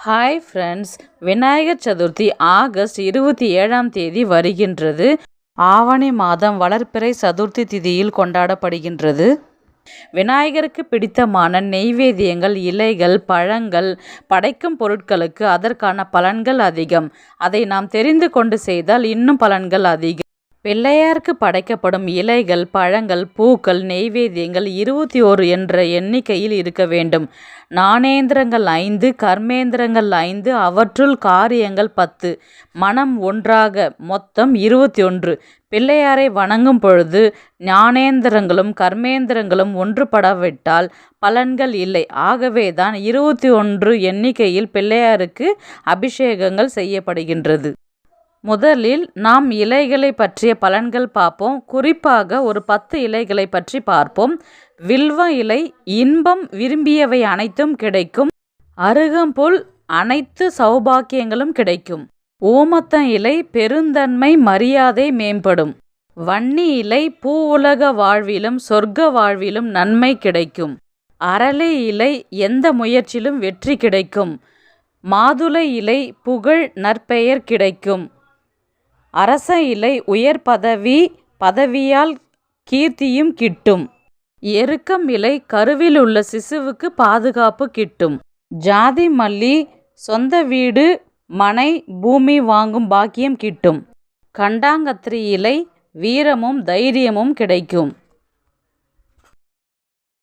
Hi friends, Vinayagar Chathurthi August 27ஆம் தேதி வருகின்றது. ஆவணி மாதம் வளர்பிறை சதுர்த்தி திதியில் கொண்டாடப்படுகின்றது. விநாயகருக்கு பிடித்தமான நெய்வேத்தியங்கள், இலைகள், பழங்கள் படைக்கும் பொருட்களுக்கு அதற்கான பலன்கள் அதிகம். அதை நாம் தெரிந்து கொண்டு செய்தால் இன்னும் பலன்கள் அதிகம். பிள்ளையாருக்கு படைக்கப்படும் இலைகள், பழங்கள், பூக்கள், நெய்வேத்தியங்கள் 21 என்ற எண்ணிக்கையில் இருக்க வேண்டும். ஞானேந்திரங்கள் 5, கர்மேந்திரங்கள் 5, அவற்றுள் காரியங்கள் 10, மனம் ஒன்றாக மொத்தம் 21. பிள்ளையாரை வணங்கும் பொழுது ஞானேந்திரங்களும் கர்மேந்திரங்களும் ஒன்றுபடாவிட்டால் பலன்கள் இல்லை. ஆகவேதான் 21 எண்ணிக்கையில் பிள்ளையாருக்கு அபிஷேகங்கள் செய்யப்படுகின்றது. முதலில் நாம் இலைகளை பற்றிய பலன்கள் பார்ப்போம். குறிப்பாக ஒரு 10 இலைகளை பற்றி பார்ப்போம். வில்வ இலை இன்பம் விரும்பியவை அனைத்தும் கிடைக்கும். அருகம்புல் அனைத்து சௌபாக்கியங்களும் கிடைக்கும். ஓமத்தம் இலை பெருந்தன்மை மரியாதை மேம்படும். வன்னி இலை பூ உலக வாழ்விலும் சொர்க்க வாழ்விலும் நன்மை கிடைக்கும். அரளி இலை எந்த முயற்சியிலும் வெற்றி கிடைக்கும். மாதுளை இலை புகழ் நற்பெயர் கிடைக்கும். அரச இலை உயர் பதவியால் கீர்த்தியும் கிட்டும். எருக்கம் இலை கருவில் உள்ள சிசுவுக்கு பாதுகாப்பு கிட்டும். ஜாதி மல்லி சொந்த வீடு மனை பூமி வாங்கும் பாக்கியம் கிட்டும். கண்டாங்கத்திரி இலை வீரமும் தைரியமும் கிடைக்கும்.